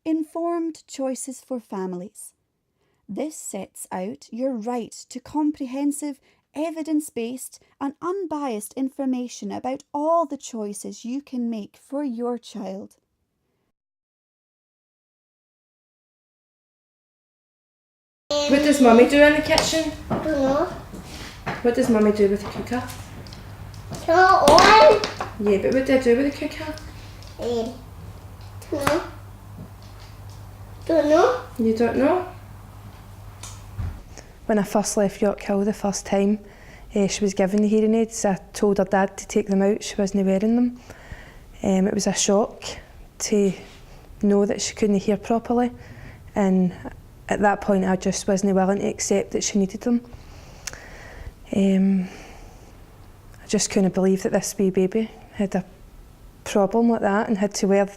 Informed Choices for Families. This sets out your right to comprehensive, evidence-based and unbiased information about all the choices you can make for your child. What does Mummy do in the kitchen? I don't know. What does Mummy do with the cooker? Turn it on. Yeah, but what do I do with the cooker? Don't know. Don't know. You don't know? When I first left York Hill the first time, she was given the hearing aids. I told her dad to take them out, she wasn't wearing them. It was a shock to know that she couldn't hear properly, and at that point I just wasn't willing to accept that she needed them. I just couldn't believe that this wee baby had a problem like that and had to wear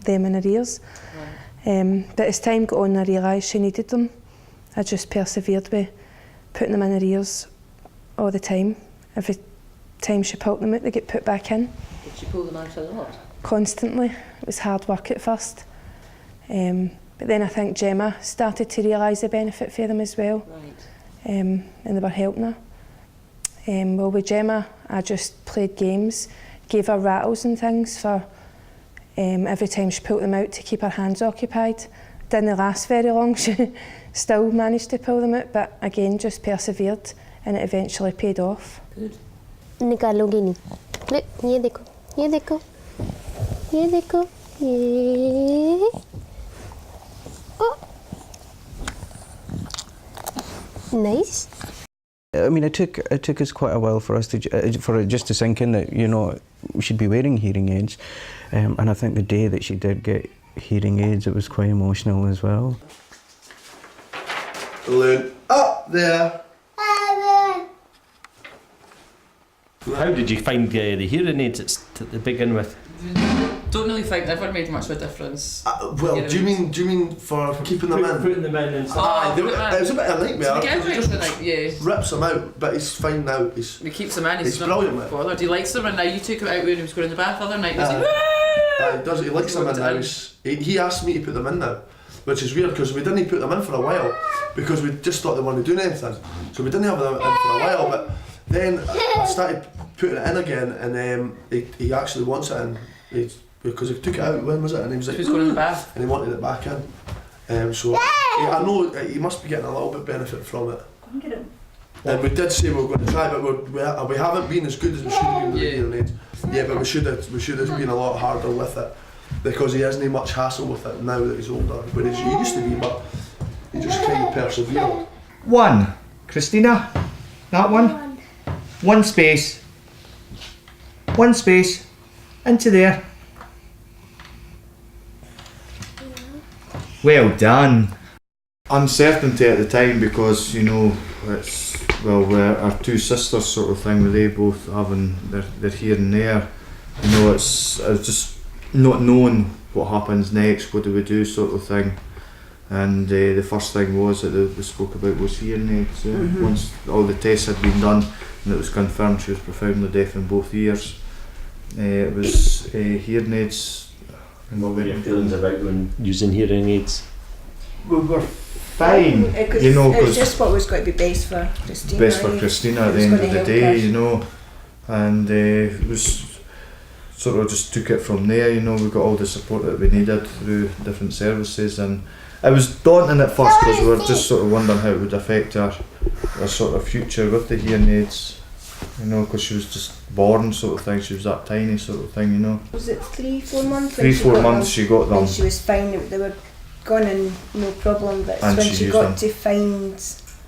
them in her ears. Right. But as time got on, I realised she needed them. I just persevered with putting them in her ears all the time. Every time she pulled them out, they get put back in. Did she pull them out a lot? Constantly. It was hard work at first. But then I think Gemma started to realise the benefit for them as well. Right. And they were helping her. Well, with Gemma, I just played games, gave her rattles and things for every time she pulled them out to keep her hands occupied. Didn't last very long, she still managed to pull them out, but again, just persevered and it eventually paid off. Good. निकालो गिनी. Look, ये देखो, ये देखो, ये देखो, ये. Oh. Nice. I mean, it took us quite a while for us to for it just to sink in that, you know, we should be wearing hearing aids, and I think the day that she did get hearing aids, it was quite emotional as well. Balloon up there. How did you find the hearing aids to begin with? Don't really think they've ever made much of a difference. Well, do you mean for keeping them in? Putting them in and stuff. It was a bit of a nightmare. So He just rips them out, but he's fine now. He keeps them in. He's brilliant, mate. Bothered. He likes them, and now you took him out when he was going in the bath the other night. And He does. He likes them in now. He asked me to put them in now, which is weird because we didn't put them in for a while because we just thought they weren't doing anything. So we didn't have them in for a while, but then I started putting it in again, and he actually wants it in. Because he took it out, when was it? And he was like, going in the bath. And he wanted it back in. So I know he must be getting a little bit benefit from it. Go and get it. And we did say we were going to try, but we haven't been as good as we should have been with the hearing aids. Yeah, but we should have been a lot harder with it because he hasn't much hassle with it now that he's older. Whereas he used to be, but he just kind of persevered. 1. Christina. That one. 1 space. 1 space. Into there. Well done. Uncertainty at the time because, you know, it's, well, our 2 sisters sort of thing, with they both having their hearing there. You know, it's just not knowing what happens next, what do we do sort of thing. And the first thing was that they spoke about was hearing aids. Once all the tests had been done and it was confirmed she was profoundly deaf in both ears, it was hearing aids. And what were your feelings about when using hearing aids? We were fine, you know, it was just what was going to be best for Christina. Best for Christina at the end of the day, you know, and it was sort of just took it from there, you know. We got all the support that we needed through different services, and it was daunting at first because we were just sort of wondering how it would affect our sort of future with the hearing aids, you know, because she was just born sort of thing, she was that tiny sort of thing, you know. Was it 3-4 months? 3-4 months she got them. And she was fine, they were gone and no problem, but And when she she used got them. to find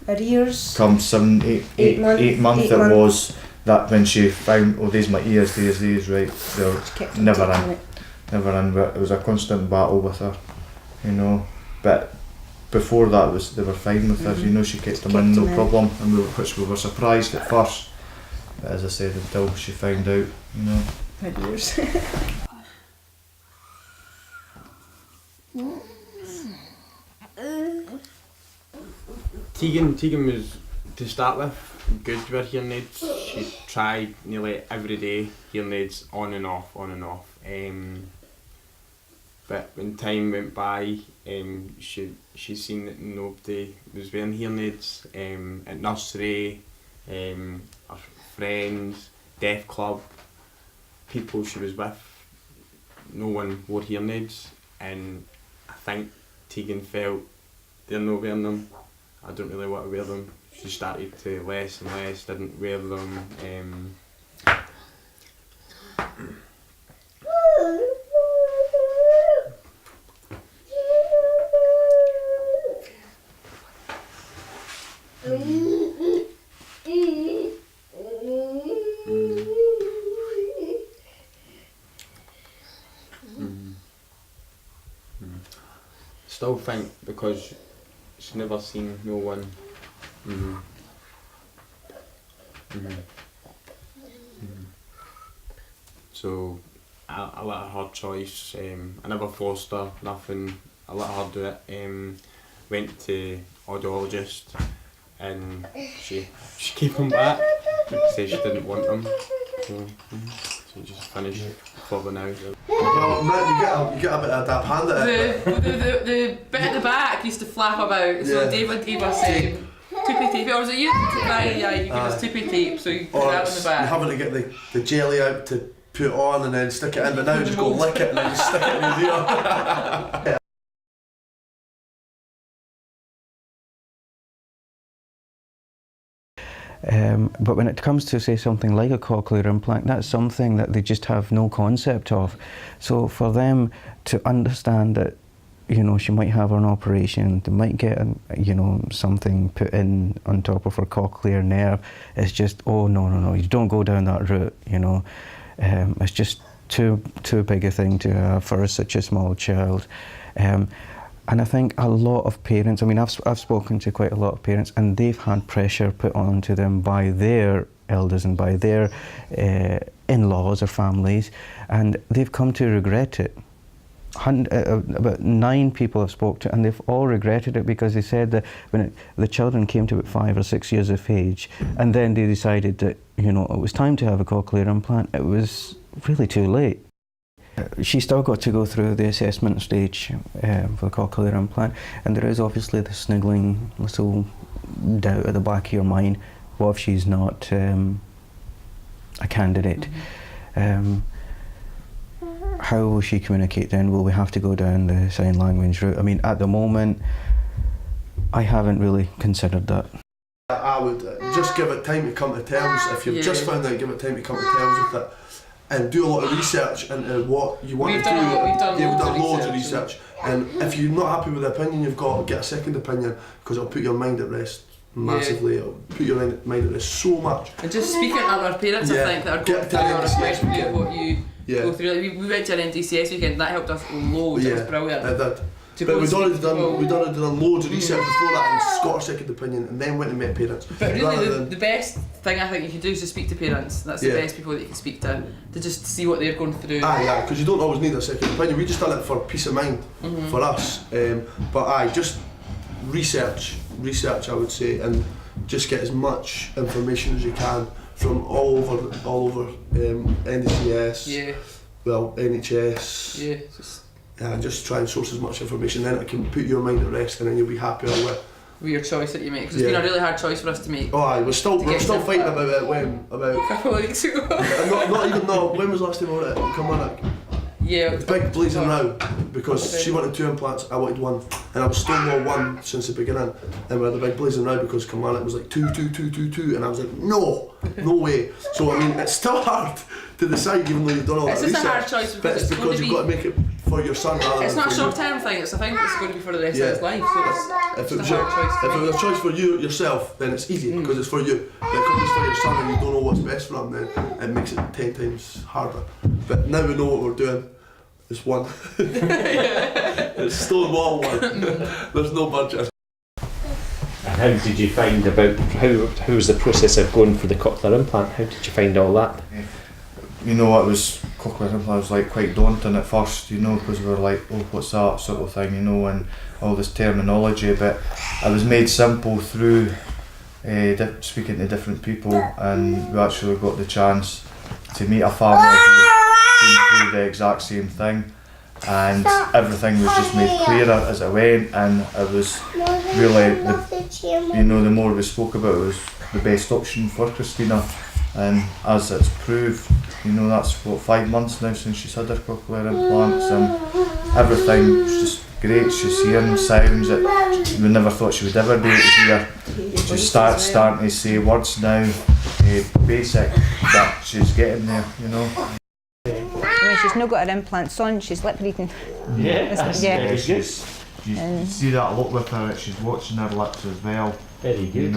her ears, Come 8 months it month. was, that when she found, oh, there's my ears, right, they're kept on never taking in. it. Never in, but it was a constant battle with her, you know. But before that, they were fine with her, you know. She kept them in, no problem, and which we were surprised at first. But as I said, until she found out, you know. Her ears. Tegan was, to start with, good with hearing aids. She tried nearly every day, hearing aids on and off. But when time went by, she seen that nobody was wearing hearing aids. At nursery, her friends, deaf club, people she was with, no one wore hearing aids, and I think Tegan felt they're not wearing them, I don't really want to wear them. She started to less and less, didn't wear them. Still think because she's never seen no one. So I let her choice. I never forced her, nothing. I let her do it. Went to audiologist and she gave them back. Said she didn't want them. So just finished for now. Well, you get a bit of a dab hand at it. The bit at the back used to flap about, so Yeah. David gave us toupee tape, or was it you? Yeah, you gave us toupee tape, so you put Or that on the you're back. having to get the jelly out to put on and then stick it in, but now you just go lick it and then you stick it in his ear. But when it comes to, say, something like a cochlear implant, that's something that they just have no concept of. So for them to understand that, you know, she might have an operation, they might get, you know, something put in on top of her cochlear nerve, it's just, oh, no, you don't go down that route, you know. It's just too big a thing to have for such a small child. And I think a lot of parents, I mean, I've spoken to quite a lot of parents, and they've had pressure put onto them by their elders and by their in-laws or families, and they've come to regret it. About 9 people I've spoken to, and they've all regretted it because they said that when the children came to about 5 or 6 years of age, and then they decided that, you know, it was time to have a cochlear implant, it was really too late. She still got to go through the assessment stage for the cochlear implant, and there is obviously the sniggling little doubt at the back of your mind, what if she's not a candidate? How will she communicate then? Will we have to go down the sign language route? I mean, at the moment, I haven't really considered that. I would just give it time to come to terms. If you've just found out, give it time to come to terms with it. And do a lot of research into what you want to do. We've done loads of research. And if you're not happy with the opinion you've got, get a second opinion, because it'll put your mind at rest massively. It'll put your mind at rest so much. And just speaking to other parents, I think, that are going through or especially what you go through. Like, we went to an NDCS weekend, that helped us loads. It was brilliant. It did. But we'd already done loads of research before that and got a second opinion and then went and met parents. But really the best thing I think you can do is just speak to parents. That's the best people that you can speak to just see what they're going through. Because you don't always need a second opinion. We just done it for peace of mind for us. Just research I would say, and just get as much information as you can from all over NDCS, NHS. Just try and source as much information, then it can put your mind at rest, and then you'll be happier with your choice that you make. Because it's been a really hard choice for us to make. We're still fighting about it. About a couple of weeks ago. When was the last time we were at Kilmarnock? Yeah. The big blazing row, because she wanted 2 implants, I wanted 1, and I was Stonewall 1 since the beginning, and we had the big blazing row because Kilmarnock was like 2, and I was like, no way. So I mean, it's still hard to decide, even though you've done all that research. It's just a hard choice but it's because you've got to make it for your son rather it's than not a for short term thing, it's a thing that's going to be for the rest of his life. So if it was a choice for you yourself, then it's easy because it's for you. But if it's for your son and you don't know what's best for him, then it makes it 10 times harder. But now we know what we're doing. It's 1. It's Stonewall 1. There's no budget. And how did you find about how was the process of going for the cochlear implant? How did you find all that? You know, it was cochlear implant was like quite daunting at first, you know, because we were like, oh, what's that sort of thing, you know, and all this terminology. But it was made simple through speaking to different people, and we actually got the chance to meet a family who been through the exact same thing, and everything was just made clearer as it went, and it was really, the more we spoke about it, was the best option for Christina, and as it's proved, that's what, 5 months now since she's had her cochlear implants, and everything was just great. She's hearing sounds that we never thought she would ever be able to hear. She's starting to say words now, basic, but she's getting there, When she's not got her implants on, she's lip reading. You see that a lot with her, that she's watching her lips as well. Very good.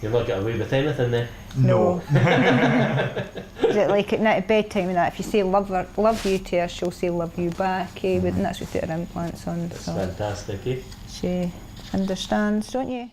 You're not getting away with anything there? No. Is it like at bedtime and that, if you say love you to her, she'll say love you back, and that's without her implants on. That's fantastic, She understands, don't you?